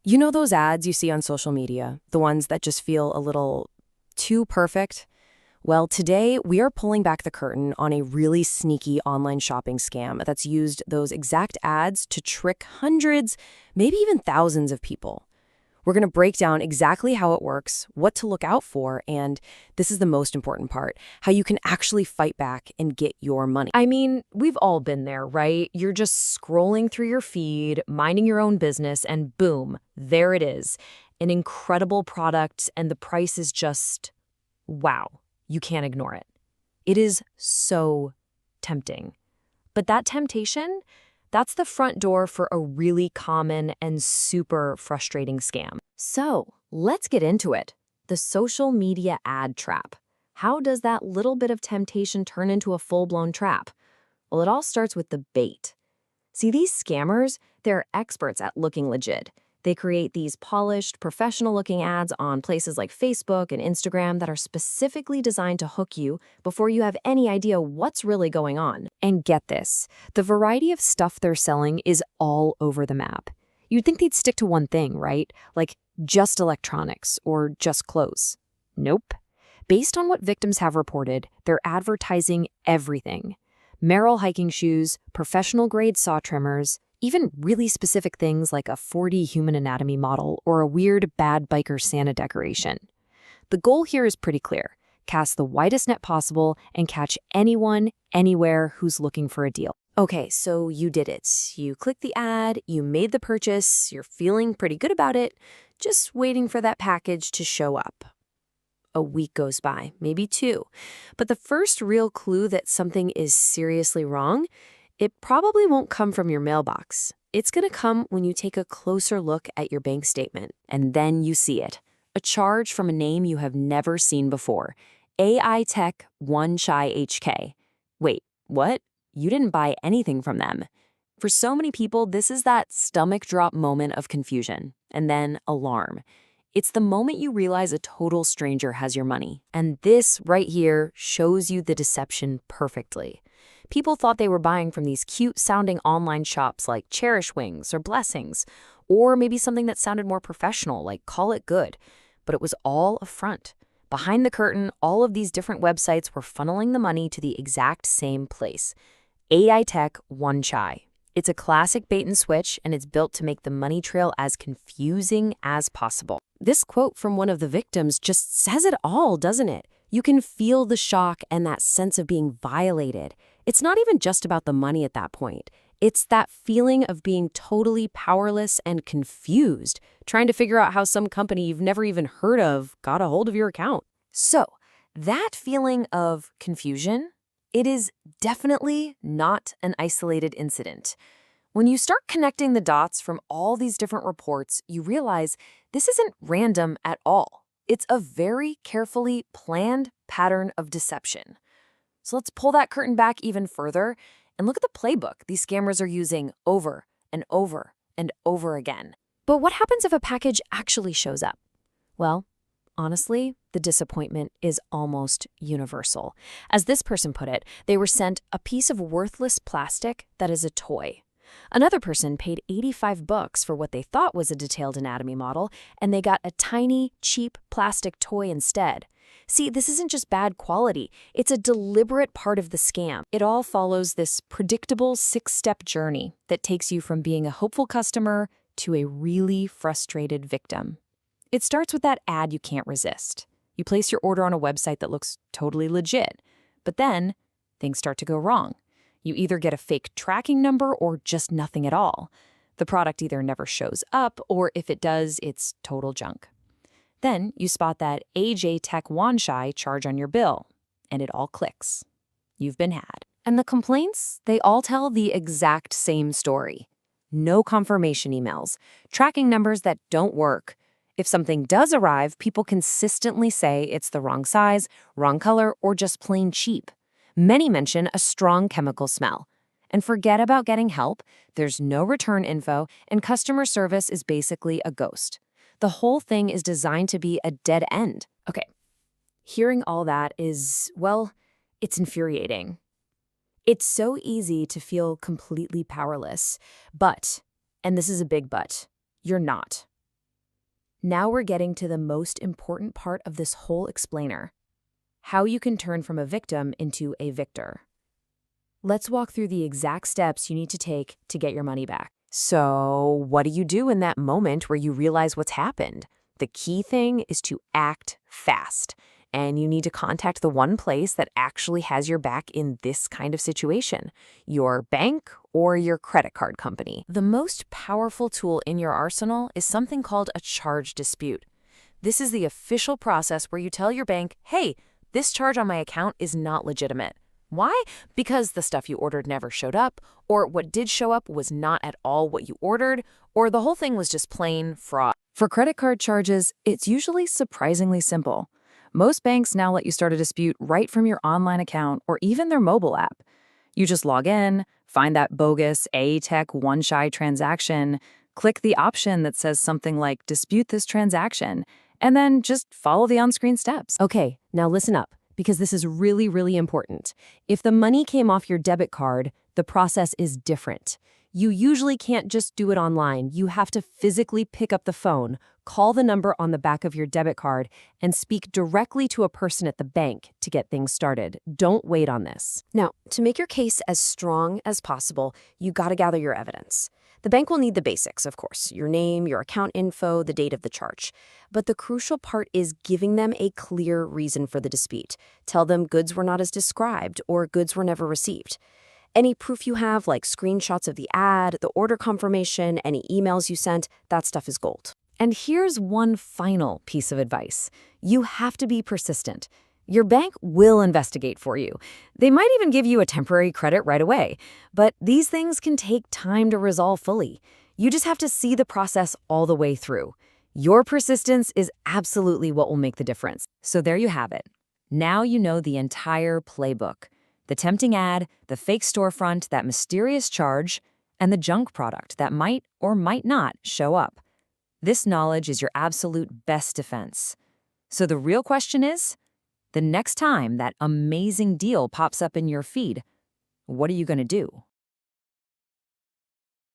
You know those ads you see on social media, the ones that just feel a little too perfect? Well, today we are pulling back the curtain on a really sneaky online shopping scam that's used those exact ads to trick hundreds, maybe even thousands of people. We're going to break down exactly how it works, what to look out for, and this is the most important part, how you can actually fight back and get your money. I mean, we've all been there, right? You're just scrolling through your feed, minding your own business, and boom, there it is. An incredible product, and the price is just, wow. You can't ignore it. It is so tempting. But that temptation, that's the front door for a really common and super frustrating scam. So let's get into it. The social media ad trap. How does that little bit of temptation turn into a full-blown trap? Well, it all starts with the bait. See, these scammers, they're experts at looking legit. They create these polished, professional-looking ads on places like Facebook and Instagram that are specifically designed to hook you before you have any idea what's really going on. And get this, the variety of stuff they're selling is all over the map. You'd think they'd stick to one thing, right? Like just electronics or just clothes. Nope. Based on what victims have reported, they're advertising everything. Merrell hiking shoes, professional-grade saw trimmers, even really specific things like a 4D human anatomy model or a weird bad biker Santa decoration. The goal here is pretty clear. Cast the widest net possible and catch anyone, anywhere who's looking for a deal. Okay, so you did it. You clicked the ad, you made the purchase, you're feeling pretty good about it, just waiting for that package to show up. A week goes by, maybe two. But the first real clue that something is seriously wrong, it probably won't come from your mailbox. It's going to come when you take a closer look at your bank statement. And then you see it. A charge from a name you have never seen before. Aiytech Wanchai HK. Wait, what? You didn't buy anything from them. For so many people, this is that stomach drop moment of confusion. And then alarm. It's the moment you realize a total stranger has your money. And this right here shows you the deception perfectly. People thought they were buying from these cute-sounding online shops like Cherish Wings or Blessings, or maybe something that sounded more professional like Call It Good. But it was all a front. Behind the curtain, all of these different websites were funneling the money to the exact same place. Aiytech Wanchai. It's a classic bait and switch, and it's built to make the money trail as confusing as possible. This quote from one of the victims just says it all, doesn't it? You can feel the shock and that sense of being violated. It's not even just about the money at that point. It's that feeling of being totally powerless and confused, trying to figure out how some company you've never even heard of got a hold of your account. So, that feeling of confusion, it is definitely not an isolated incident. When you start connecting the dots from all these different reports, you realize this isn't random at all. It's a very carefully planned pattern of deception. So let's pull that curtain back even further and look at the playbook these scammers are using over and over and over again. But what happens if a package actually shows up? Well, honestly, the disappointment is almost universal. As this person put it, they were sent a piece of worthless plastic that is a toy. Another person paid $85 for what they thought was a detailed anatomy model, and they got a tiny, cheap plastic toy instead. See, this isn't just bad quality. It's a deliberate part of the scam. It all follows this predictable 6-step journey that takes you from being a hopeful customer to a really frustrated victim. It starts with that ad you can't resist. You place your order on a website that looks totally legit, but then things start to go wrong. You either get a fake tracking number or just nothing at all. The product either never shows up, or if it does, it's total junk. Then you spot that Aiytech Wanchai charge on your bill, and it all clicks. You've been had. And the complaints, they all tell the exact same story. No confirmation emails, tracking numbers that don't work. If something does arrive, people consistently say it's the wrong size, wrong color, or just plain cheap. Many mention a strong chemical smell. And forget about getting help, there's no return info, and customer service is basically a ghost. The whole thing is designed to be a dead end. Okay, hearing all that is, well, it's infuriating. It's so easy to feel completely powerless. But, and this is a big but, you're not. Now we're getting to the most important part of this whole explainer: how you can turn from a victim into a victor. Let's walk through the exact steps you need to take to get your money back. So, what do you do in that moment where you realize what's happened? The key thing is to act fast, and you need to contact the one place that actually has your back in this kind of situation: your bank or your credit card company. The most powerful tool in your arsenal is something called a charge dispute. This is the official process where you tell your bank, hey, this charge on my account is not legitimate. Why? Because the stuff you ordered never showed up, or what did show up was not at all what you ordered, or the whole thing was just plain fraud. For credit card charges, it's usually surprisingly simple. Most banks now let you start a dispute right from your online account or even their mobile app. You just log in, find that bogus Aiytech Wanchai transaction, click the option that says something like dispute this transaction, and then just follow the on-screen steps. Okay, now listen up, because this is really, really important. If the money came off your debit card, the process is different. You usually can't just do it online. You have to physically pick up the phone, call the number on the back of your debit card, and speak directly to a person at the bank to get things started. Don't wait on this. Now, to make your case as strong as possible, you gotta gather your evidence. The bank will need the basics, of course: your name, your account info, the date of the charge. But the crucial part is giving them a clear reason for the dispute. Tell them goods were not as described or goods were never received. Any proof you have, like screenshots of the ad, the order confirmation, any emails you sent, that stuff is gold. And here's one final piece of advice. You have to be persistent. Your bank will investigate for you. They might even give you a temporary credit right away. But these things can take time to resolve fully. You just have to see the process all the way through. Your persistence is absolutely what will make the difference. So there you have it. Now you know the entire playbook: the tempting ad, the fake storefront, that mysterious charge, and the junk product that might or might not show up. This knowledge is your absolute best defense. So the real question is, the next time that amazing deal pops up in your feed, what are you going to do?